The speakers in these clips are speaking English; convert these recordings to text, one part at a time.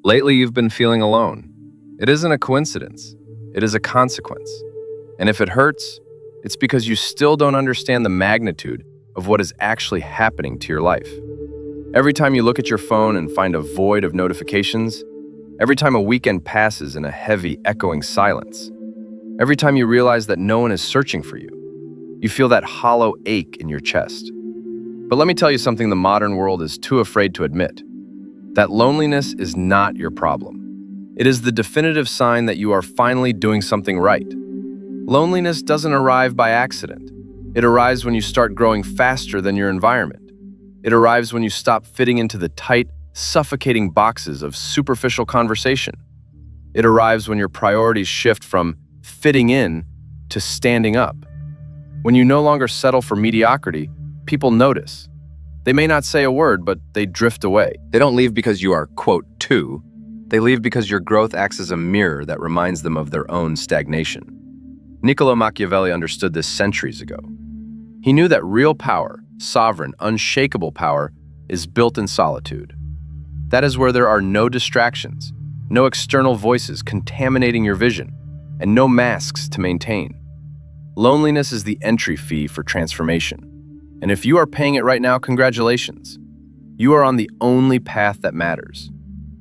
Lately, you've been feeling alone. It isn't a coincidence. It is a consequence. And if it hurts, it's because you still don't understand the magnitude of what is actually happening to your life. Every time you look at your phone and find a void of notifications, every time a weekend passes in a heavy, echoing silence, every time you realize that no one is searching for you, you feel that hollow ache in your chest. But let me tell you something the modern world is too afraid to admit. That loneliness is not your problem. It is the definitive sign that you are finally doing something right. Loneliness doesn't arrive by accident. It arrives when you start growing faster than your environment. It arrives when you stop fitting into the tight, suffocating boxes of superficial conversation. It arrives when your priorities shift from fitting in to standing up. When you no longer settle for mediocrity, people notice. They may not say a word, but they drift away. They don't leave because you are, quote, too. They leave because your growth acts as a mirror that reminds them of their own stagnation. Niccolo Machiavelli understood this centuries ago. He knew that real power, sovereign, unshakable power, is built in solitude. That is where there are no distractions, no external voices contaminating your vision, and no masks to maintain. Loneliness is the entry fee for transformation. And if you are paying it right now, congratulations. You are on the only path that matters.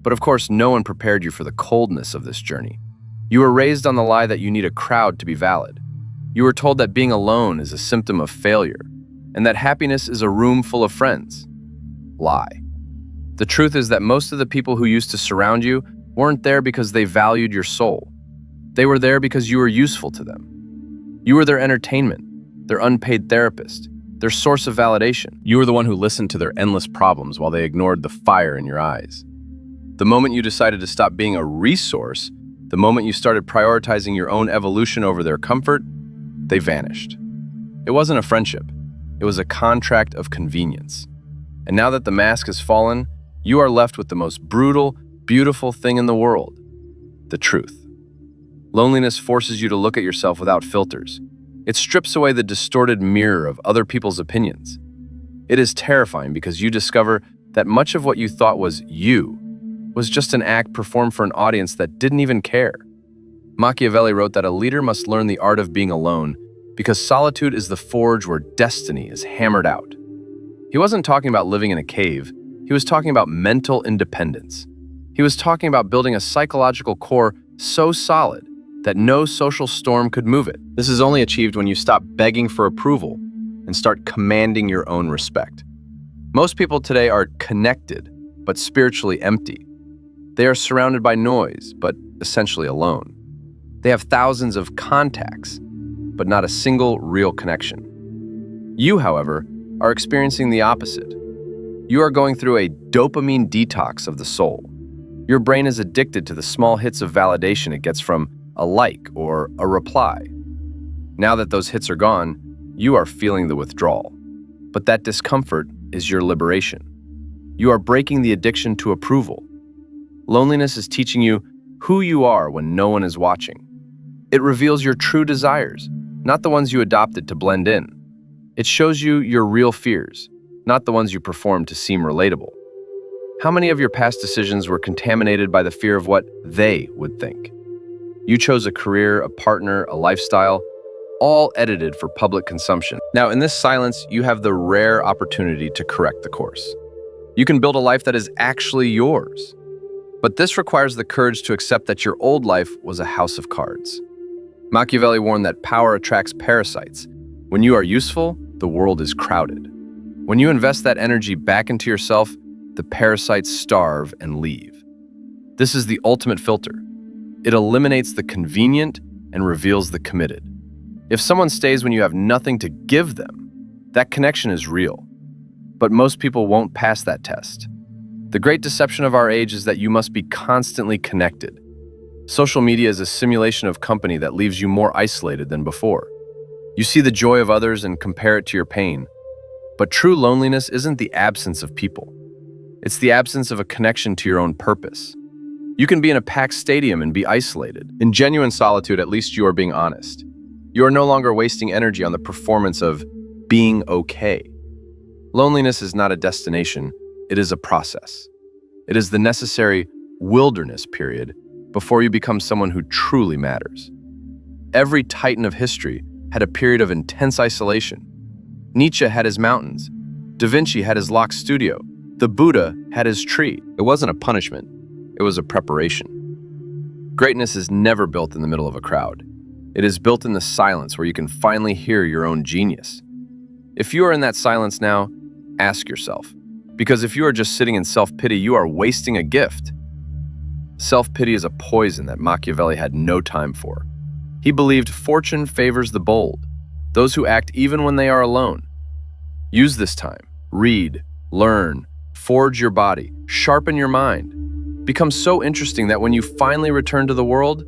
But of course, no one prepared you for the coldness of this journey. You were raised on the lie that you need a crowd to be valid. You were told that being alone is a symptom of failure, and that happiness is a room full of friends. Lie. The truth is that most of the people who used to surround you weren't there because they valued your soul. They were there because you were useful to them. You were their entertainment, their unpaid therapist, their source of validation. You were the one who listened to their endless problems while they ignored the fire in your eyes. The moment you decided to stop being a resource, the moment you started prioritizing your own evolution over their comfort, they vanished. It wasn't a friendship. It was a contract of convenience. And now that the mask has fallen, you are left with the most brutal, beautiful thing in the world: the truth. Loneliness forces you to look at yourself without filters. It strips away the distorted mirror of other people's opinions. It is terrifying because you discover that much of what you thought was you was just an act performed for an audience that didn't even care. Machiavelli wrote that a leader must learn the art of being alone because solitude is the forge where destiny is hammered out. He wasn't talking about living in a cave. He was talking about mental independence. He was talking about building a psychological core so solid that no social storm could move it. This is only achieved when you stop begging for approval and start commanding your own respect. Most people today are connected, but spiritually empty. They are surrounded by noise, but essentially alone. They have thousands of contacts, but not a single real connection. You, however, are experiencing the opposite. You are going through a dopamine detox of the soul. Your brain is addicted to the small hits of validation it gets from a like or a reply. Now that those hits are gone, you are feeling the withdrawal. But that discomfort is your liberation. You are breaking the addiction to approval. Loneliness is teaching you who you are when no one is watching. It reveals your true desires, not the ones you adopted to blend in. It shows you your real fears, not the ones you performed to seem relatable. How many of your past decisions were contaminated by the fear of what they would think? You chose a career, a partner, a lifestyle, all edited for public consumption. Now, in this silence, you have the rare opportunity to correct the course. You can build a life that is actually yours. But this requires the courage to accept that your old life was a house of cards. Machiavelli warned that power attracts parasites. When you are useful, the world is crowded. When you invest that energy back into yourself, the parasites starve and leave. This is the ultimate filter. It eliminates the convenient and reveals the committed. If someone stays when you have nothing to give them, that connection is real. But most people won't pass that test. The great deception of our age is that you must be constantly connected. Social media is a simulation of company that leaves you more isolated than before. You see the joy of others and compare it to your pain. But true loneliness isn't the absence of people. It's the absence of a connection to your own purpose. You can be in a packed stadium and be isolated. In genuine solitude, at least you are being honest. You are no longer wasting energy on the performance of being okay. Loneliness is not a destination, it is a process. It is the necessary wilderness period before you become someone who truly matters. Every titan of history had a period of intense isolation. Nietzsche had his mountains. Da Vinci had his locked studio. The Buddha had his tree. It wasn't a punishment. It was a preparation. Greatness is never built in the middle of a crowd. It is built in the silence where you can finally hear your own genius. If you are in that silence now, ask yourself. Because if you are just sitting in self-pity, you are wasting a gift. Self-pity is a poison that Machiavelli had no time for. He believed fortune favors the bold, those who act even when they are alone. Use this time. Read, learn, forge your body, sharpen your mind. Become so interesting that when you finally return to the world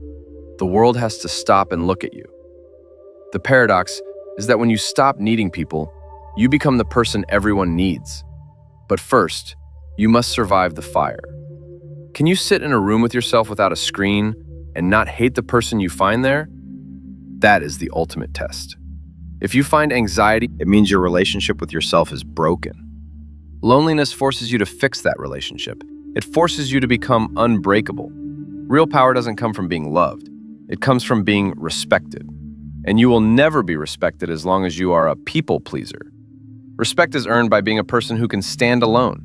has to stop and look at you. The paradox is that when you stop needing people, you become the person everyone needs. But first, you must survive the fire. Can you sit in a room with yourself without a screen and not hate the person you find there? That is the ultimate test. If you find anxiety, it means your relationship with yourself is broken. Loneliness forces you to fix that relationship. It forces you to become unbreakable. Real power doesn't come from being loved. It comes from being respected. And you will never be respected as long as you are a people pleaser. Respect is earned by being a person who can stand alone.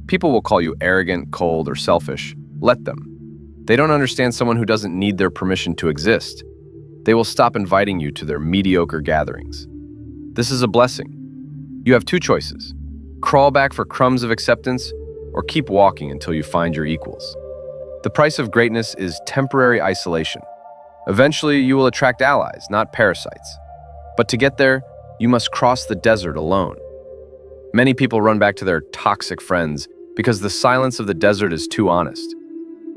People will call you arrogant, cold, or selfish. Let them. They don't understand someone who doesn't need their permission to exist. They will stop inviting you to their mediocre gatherings. This is a blessing. You have two choices. Crawl back for crumbs of acceptance, or keep walking until you find your equals. The price of greatness is temporary isolation. Eventually, you will attract allies, not parasites. But to get there, you must cross the desert alone. Many people run back to their toxic friends because the silence of the desert is too honest.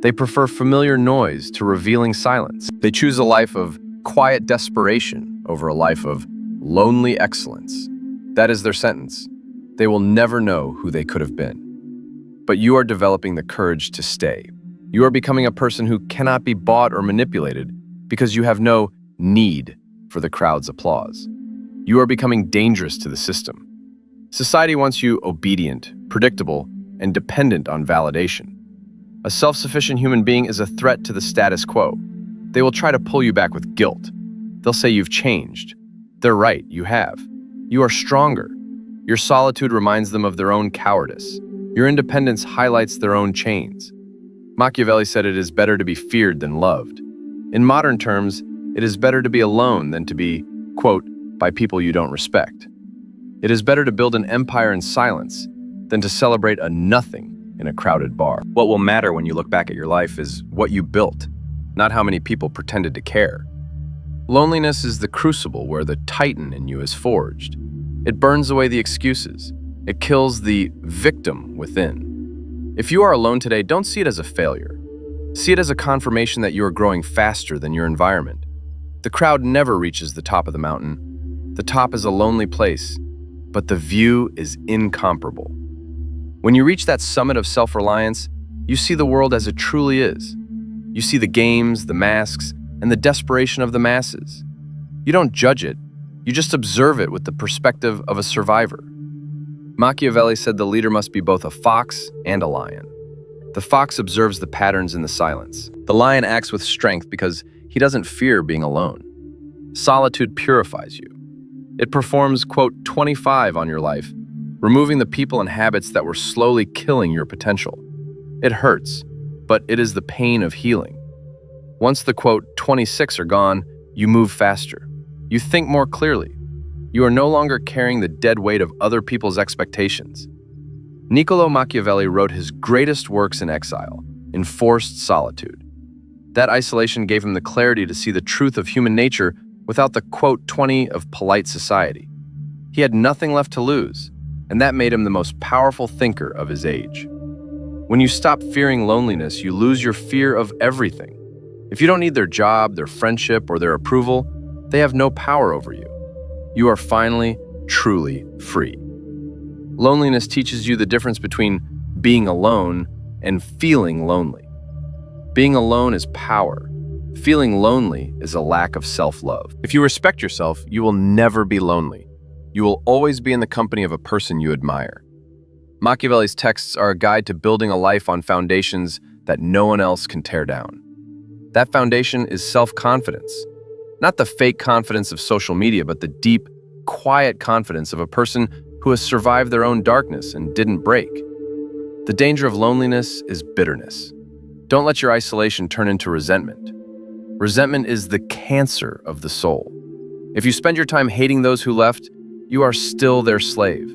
They prefer familiar noise to revealing silence. They choose a life of quiet desperation over a life of lonely excellence. That is their sentence. They will never know who they could have been. But you are developing the courage to stay. You are becoming a person who cannot be bought or manipulated because you have no need for the crowd's applause. You are becoming dangerous to the system. Society wants you obedient, predictable, and dependent on validation. A self-sufficient human being is a threat to the status quo. They will try to pull you back with guilt. They'll say you've changed. They're right, you have. You are stronger. Your solitude reminds them of their own cowardice. Your independence highlights their own chains. Machiavelli said it is better to be feared than loved. In modern terms, it is better to be alone than to be, quote, by people you don't respect. It is better to build an empire in silence than to celebrate a nothing in a crowded bar. What will matter when you look back at your life is what you built, not how many people pretended to care. Loneliness is the crucible where the titan in you is forged. It burns away the excuses. It kills the victim within. If you are alone today, don't see it as a failure. See it as a confirmation that you are growing faster than your environment. The crowd never reaches the top of the mountain. The top is a lonely place, but the view is incomparable. When you reach that summit of self-reliance, you see the world as it truly is. You see the games, the masks, and the desperation of the masses. You don't judge it, you just observe it with the perspective of a survivor. Machiavelli said the leader must be both a fox and a lion. The fox observes the patterns in the silence. The lion acts with strength because he doesn't fear being alone. Solitude purifies you. It performs, quote, 25 on your life, removing the people and habits that were slowly killing your potential. It hurts, but it is the pain of healing. Once the, quote, 26 are gone, you move faster. You think more clearly. You are no longer carrying the dead weight of other people's expectations. Niccolo Machiavelli wrote his greatest works in exile, in forced solitude. That isolation gave him the clarity to see the truth of human nature without the, quote, 20 of polite society. He had nothing left to lose, and that made him the most powerful thinker of his age. When you stop fearing loneliness, you lose your fear of everything. If you don't need their job, their friendship, or their approval, they have no power over you. You are finally, truly free. Loneliness teaches you the difference between being alone and feeling lonely. Being alone is power. Feeling lonely is a lack of self-love. If you respect yourself, you will never be lonely. You will always be in the company of a person you admire. Machiavelli's texts are a guide to building a life on foundations that no one else can tear down. That foundation is self-confidence. Not the fake confidence of social media, but the deep, quiet confidence of a person who has survived their own darkness and didn't break. The danger of loneliness is bitterness. Don't let your isolation turn into resentment. Resentment is the cancer of the soul. If you spend your time hating those who left, you are still their slave.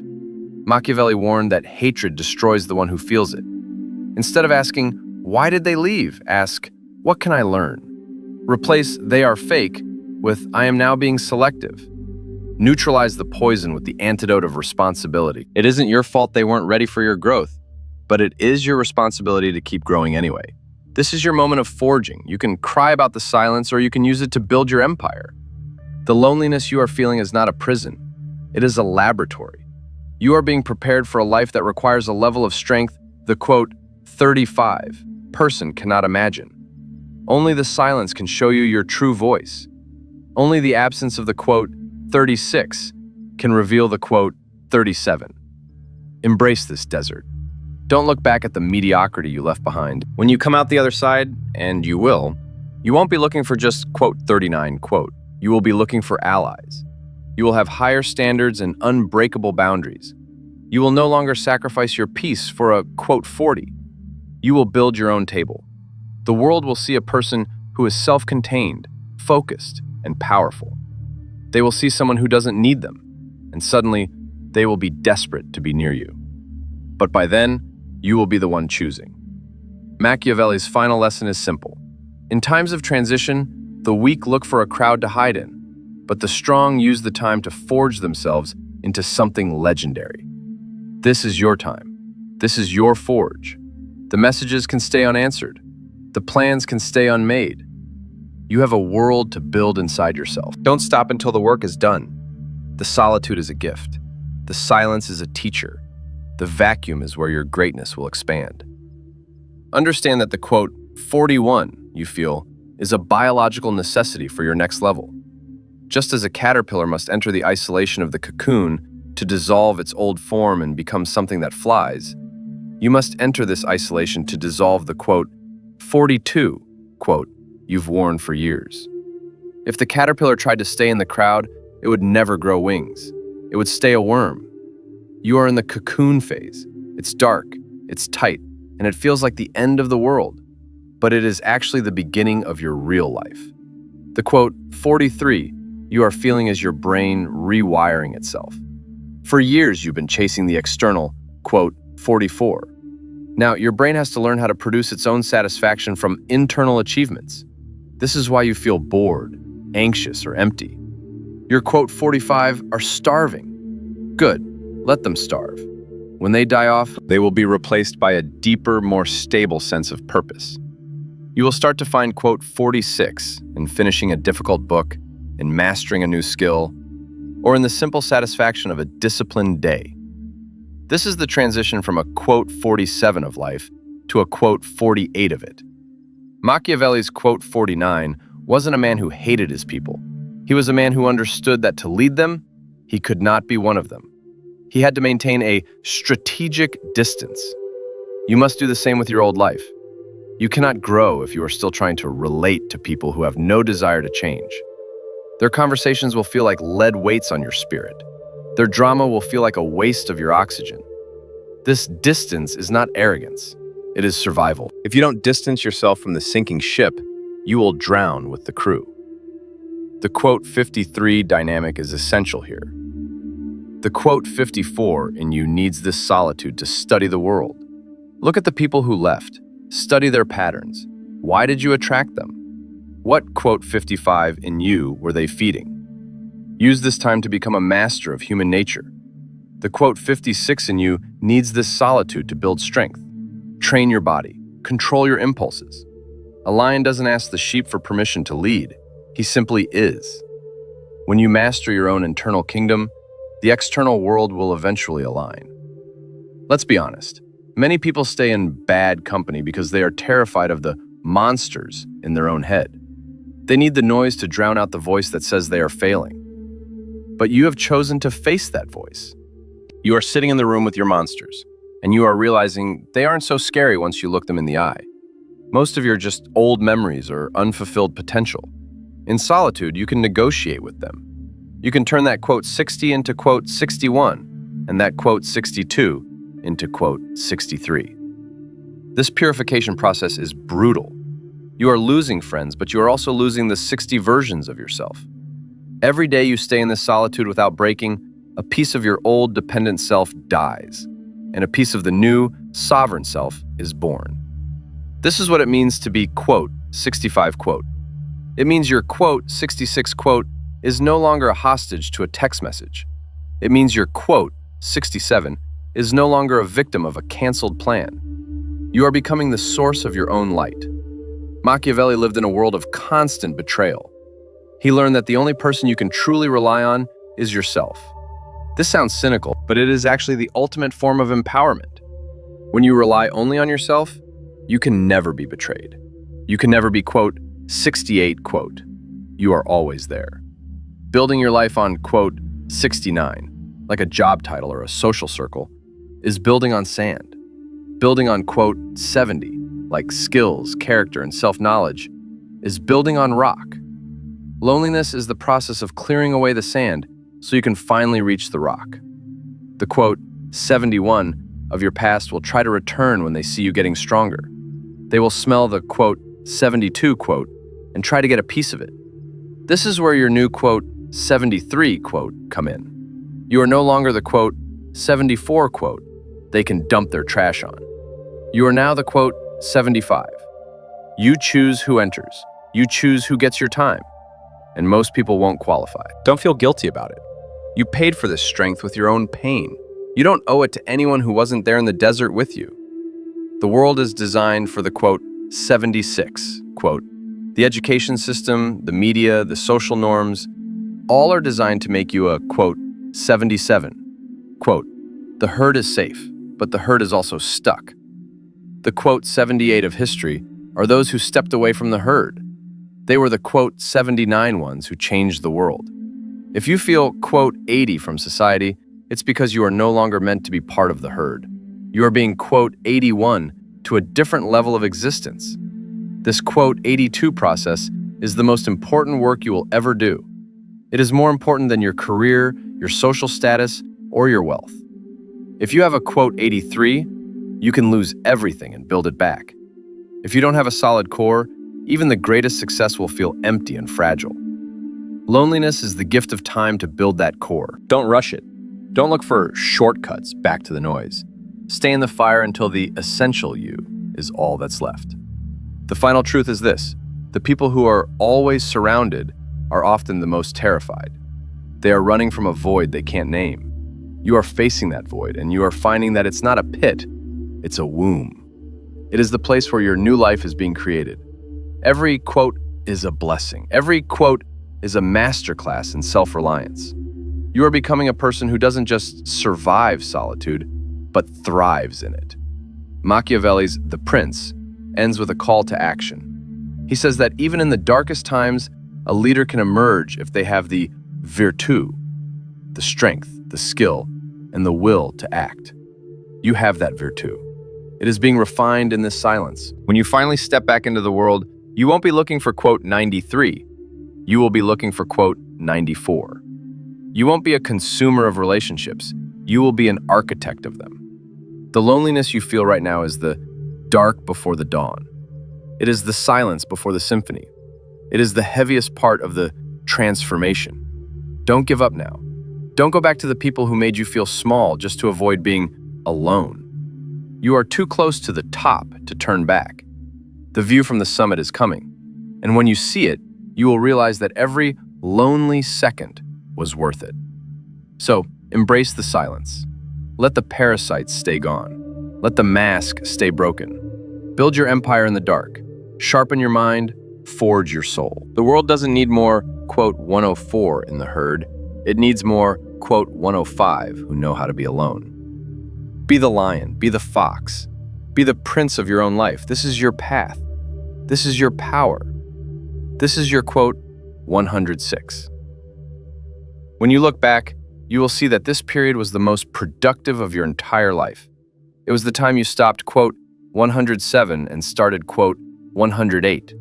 Machiavelli warned that hatred destroys the one who feels it. Instead of asking, "Why did they leave?" ask, "What can I learn?" Replace "they are fake" with "I am now being selective." Neutralize the poison with the antidote of responsibility. It isn't your fault they weren't ready for your growth, but it is your responsibility to keep growing anyway. This is your moment of forging. You can cry about the silence, or you can use it to build your empire. The loneliness you are feeling is not a prison. It is a laboratory. You are being prepared for a life that requires a level of strength the, quote, 35 person cannot imagine. Only the silence can show you your true voice. Only the absence of the, quote, 36 can reveal the, quote, 37. Embrace this desert. Don't look back at the mediocrity you left behind. When you come out the other side, and you will, you won't be looking for just, quote, 39, quote. You will be looking for allies. You will have higher standards and unbreakable boundaries. You will no longer sacrifice your peace for a, quote, 40. You will build your own table. The world will see a person who is self-contained, focused, and powerful. They will see someone who doesn't need them, and suddenly they will be desperate to be near you. But by then, you will be the one choosing. Machiavelli's final lesson is simple. In times of transition, the weak look for a crowd to hide in, but the strong use the time to forge themselves into something legendary. This is your time. This is your forge. The messages can stay unanswered. The plans can stay unmade. You have a world to build inside yourself. Don't stop until the work is done. The solitude is a gift. The silence is a teacher. The vacuum is where your greatness will expand. Understand that the, quote, 41 you feel is a biological necessity for your next level. Just as a caterpillar must enter the isolation of the cocoon to dissolve its old form and become something that flies, you must enter this isolation to dissolve the, quote, 42, quote, you've worn for years. If the caterpillar tried to stay in the crowd, it would never grow wings. It would stay a worm. You are in the cocoon phase. It's dark, it's tight, and it feels like the end of the world. But it is actually the beginning of your real life. The, quote, 43 you are feeling is your brain rewiring itself. For years, you've been chasing the external, quote, 44. Now, your brain has to learn how to produce its own satisfaction from internal achievements. This is why you feel bored, anxious, or empty. Your, quote, 45 are starving. Good, let them starve. When they die off, they will be replaced by a deeper, more stable sense of purpose. You will start to find, quote, 46 in finishing a difficult book, in mastering a new skill, or in the simple satisfaction of a disciplined day. This is the transition from a, quote, 47 of life to a, quote, 48 of it. Machiavelli's, quote, 49 wasn't a man who hated his people. He was a man who understood that to lead them, he could not be one of them. He had to maintain a strategic distance. You must do the same with your old life. You cannot grow if you are still trying to relate to people who have no desire to change. Their conversations will feel like lead weights on your spirit. Their drama will feel like a waste of your oxygen. This distance is not arrogance. It is survival. If you don't distance yourself from the sinking ship, you will drown with the crew. The, quote, 53 dynamic is essential here. The, quote, 54 in you needs this solitude to study the world. Look at the people who left. Study their patterns. Why did you attract them? What, quote, 55 in you were they feeding? Use this time to become a master of human nature. The, quote, 56 in you needs this solitude to build strength. Train your body. Control your impulses. A lion doesn't ask the sheep for permission to lead. He simply is. When you master your own internal kingdom, the external world will eventually align. Let's be honest. Many people stay in bad company because they are terrified of the monsters in their own head. They need the noise to drown out the voice that says they are failing. But you have chosen to face that voice. You are sitting in the room with your monsters, and you are realizing they aren't so scary once you look them in the eye. Most of your just old memories or unfulfilled potential. In solitude, you can negotiate with them. You can turn that quote 60 into quote 61, and that quote 62 into quote 63. This purification process is brutal. You are losing friends, but you are also losing the 60 versions of yourself. Every day you stay in this solitude without breaking, a piece of your old dependent self dies, and a piece of the new sovereign self is born. This is what it means to be quote 65 quote. It means your quote 66 quote is no longer a hostage to a text message. It means your quote 67 is no longer a victim of a canceled plan. You are becoming the source of your own light. Machiavelli lived in a world of constant betrayal. He learned that the only person you can truly rely on is yourself. This sounds cynical, but it is actually the ultimate form of empowerment. When you rely only on yourself, you can never be betrayed. You can never be, quote, 68, quote. You are always there. Building your life on, quote, 69, like a job title or a social circle, is building on sand. Building on, quote, 70, like skills, character, and self-knowledge, is building on rock. Loneliness is the process of clearing away the sand so you can finally reach the rock. The, quote, 71 of your past will try to return when they see you getting stronger. They will smell the, quote, 72, quote, and try to get a piece of it. This is where your new, quote, 73, quote, come in. You are no longer the, quote, 74, quote, they can dump their trash on. You are now the, quote, 75. You choose who enters. You choose who gets your time. And most people won't qualify. Don't feel guilty about it. You paid for this strength with your own pain. You don't owe it to anyone who wasn't there in the desert with you. The world is designed for the, quote, 76, quote. The education system, the media, the social norms, all are designed to make you a, quote, 77. Quote, the herd is safe, but the herd is also stuck. The, quote, 78 of history are those who stepped away from the herd. They were the, quote, 79 ones who changed the world. If you feel, quote, 80 from society, it's because you are no longer meant to be part of the herd. You are being, quote, 81 to a different level of existence. This, quote, 82 process is the most important work you will ever do. It is more important than your career, your social status, or your wealth. If you have a, quote, 83, you can lose everything and build it back. If you don't have a solid core, even the greatest success will feel empty and fragile. Loneliness is the gift of time to build that core. Don't rush it. Don't look for shortcuts back to the noise. Stay in the fire until the essential you is all that's left. The final truth is this: the people who are always surrounded are often the most terrified. They are running from a void they can't name. You are facing that void, and you are finding that it's not a pit, it's a womb. It is the place where your new life is being created. Every quote is a blessing. Every quote is a masterclass in self-reliance. You are becoming a person who doesn't just survive solitude, but thrives in it. Machiavelli's The Prince ends with a call to action. He says that even in the darkest times, a leader can emerge if they have the virtu, the strength, the skill, and the will to act. You have that virtu. It is being refined in this silence. When you finally step back into the world, you won't be looking for, quote, 93. You will be looking for, quote, 94. You won't be a consumer of relationships. You will be an architect of them. The loneliness you feel right now is the dark before the dawn. It is the silence before the symphony. It is the heaviest part of the transformation. Don't give up now. Don't go back to the people who made you feel small just to avoid being alone. You are too close to the top to turn back. The view from the summit is coming, and when you see it, you will realize that every lonely second was worth it. So, embrace the silence. Let the parasites stay gone. Let the mask stay broken. Build your empire in the dark. Sharpen your mind. Forge your soul. The world doesn't need more, quote, 104 in the herd. It needs more, quote, 105 who know how to be alone. Be the lion. Be the fox. Be the prince of your own life. This is your path. This is your power. This is your, quote, 106. When you look back, you will see that this period was the most productive of your entire life. It was the time you stopped, quote, 107 and started, quote, 108.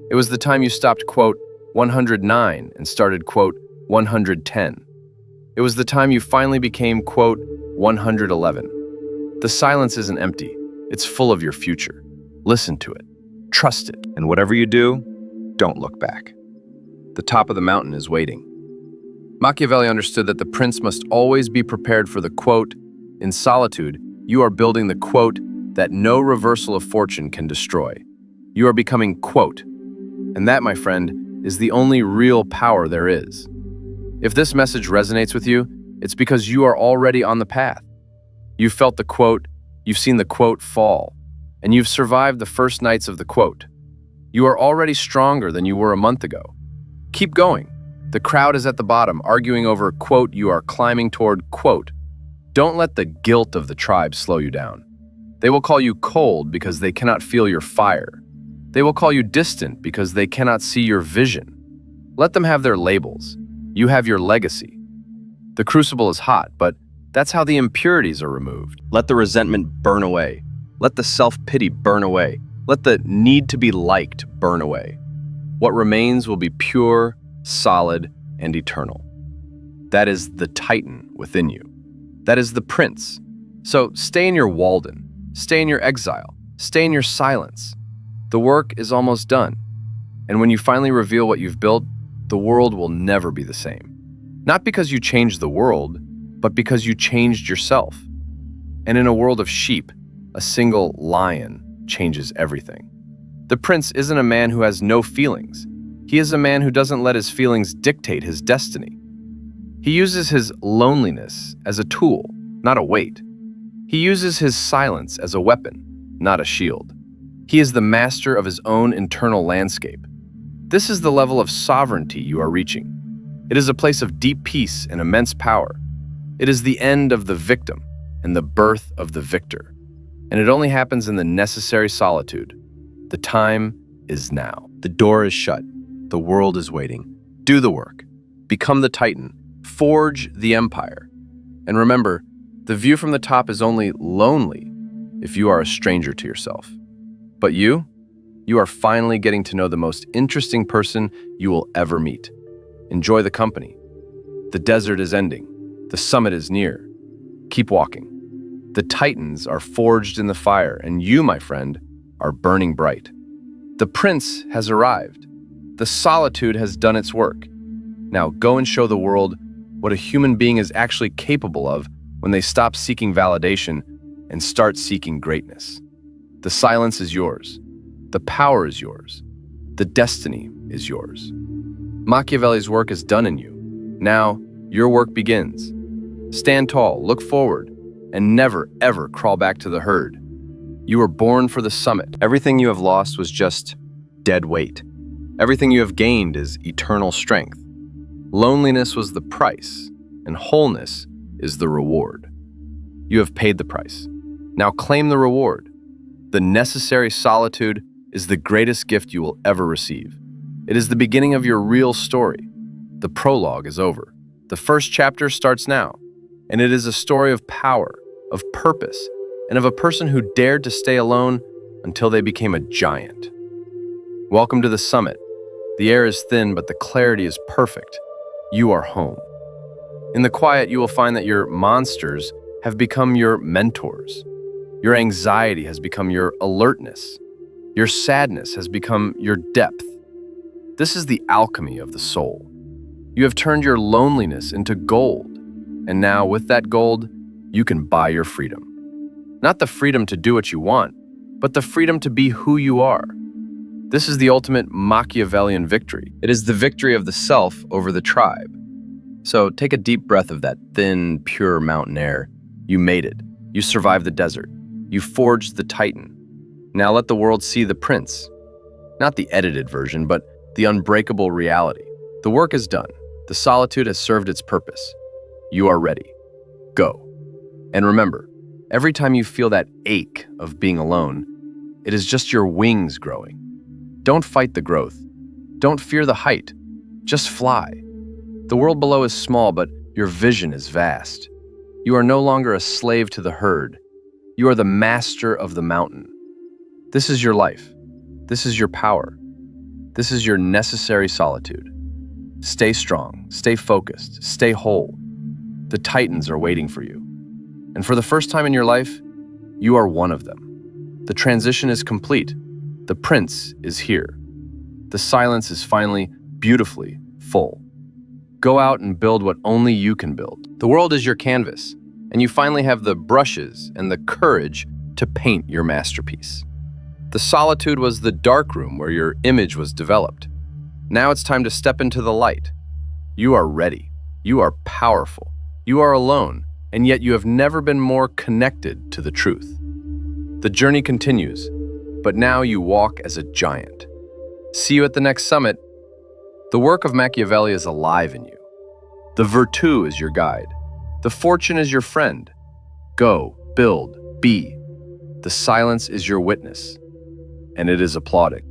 It was the time you stopped, quote, 109 and started, quote, 110. It was the time you finally became, quote, 111. The silence isn't empty. It's full of your future. Listen to it. Trust it. And whatever you do, don't look back. The top of the mountain is waiting. Machiavelli understood that the prince must always be prepared for the, quote, in solitude, you are building the, quote, that no reversal of fortune can destroy. You are becoming, quote, and that, my friend, is the only real power there is. If this message resonates with you, it's because you are already on the path. You've felt the quote, you've seen the quote fall, and you've survived the first nights of the quote. You are already stronger than you were a month ago. Keep going. The crowd is at the bottom, arguing over, quote, you are climbing toward, quote. Don't let the guilt of the tribe slow you down. They will call you cold because they cannot feel your fire. They will call you distant because they cannot see your vision. Let them have their labels. You have your legacy. The crucible is hot, but that's how the impurities are removed. Let the resentment burn away. Let the self-pity burn away. Let the need to be liked burn away. What remains will be pure, solid, and eternal. That is the Titan within you. That is the Prince. So stay in your Walden. Stay in your exile. Stay in your silence. The work is almost done. And when you finally reveal what you've built, the world will never be the same. Not because you changed the world, but because you changed yourself. And in a world of sheep, a single lion changes everything. The prince isn't a man who has no feelings. He is a man who doesn't let his feelings dictate his destiny. He uses his loneliness as a tool, not a weight. He uses his silence as a weapon, not a shield. He is the master of his own internal landscape. This is the level of sovereignty you are reaching. It is a place of deep peace and immense power. It is the end of the victim and the birth of the victor. And it only happens in the necessary solitude. The time is now. The door is shut. The world is waiting. Do the work. Become the Titan. Forge the empire. And remember, the view from the top is only lonely if you are a stranger to yourself. But you are finally getting to know the most interesting person you will ever meet. Enjoy the company. The desert is ending. The summit is near. Keep walking. The Titans are forged in the fire, and you, my friend, are burning bright. The prince has arrived. The solitude has done its work. Now go and show the world what a human being is actually capable of when they stop seeking validation and start seeking greatness. The silence is yours. The power is yours. The destiny is yours. Machiavelli's work is done in you. Now, your work begins. Stand tall, look forward, and never, ever crawl back to the herd. You were born for the summit. Everything you have lost was just dead weight. Everything you have gained is eternal strength. Loneliness was the price, and wholeness is the reward. You have paid the price. Now claim the reward. The necessary solitude is the greatest gift you will ever receive. It is the beginning of your real story. The prologue is over. The first chapter starts now, and it is a story of power, of purpose, and of a person who dared to stay alone until they became a giant. Welcome to the summit. The air is thin, but the clarity is perfect. You are home. In the quiet, you will find that your monsters have become your mentors. Your anxiety has become your alertness. Your sadness has become your depth. This is the alchemy of the soul. You have turned your loneliness into gold, and now with that gold, you can buy your freedom. Not the freedom to do what you want, but the freedom to be who you are. This is the ultimate Machiavellian victory. It is the victory of the self over the tribe. So take a deep breath of that thin, pure mountain air. You made it. You survived the desert. You forged the Titan. Now let the world see the prince. Not the edited version, but the unbreakable reality. The work is done. The solitude has served its purpose. You are ready. Go. And remember, every time you feel that ache of being alone, it is just your wings growing. Don't fight the growth. Don't fear the height. Just fly. The world below is small, but your vision is vast. You are no longer a slave to the herd. You are the master of the mountain. This is your life. This is your power. This is your necessary solitude. Stay strong, stay focused, stay whole. The Titans are waiting for you. And for the first time in your life, you are one of them. The transition is complete. The prince is here. The silence is finally, beautifully full. Go out and build what only you can build. The world is your canvas, and you finally have the brushes and the courage to paint your masterpiece. The solitude was the dark room where your image was developed. Now it's time to step into the light. You are ready. You are powerful. You are alone, and yet you have never been more connected to the truth. The journey continues, but now you walk as a giant. See you at the next summit. The work of Machiavelli is alive in you. The virtue is your guide. The fortune is your friend. Go, build, be. The silence is your witness, and it is applauding.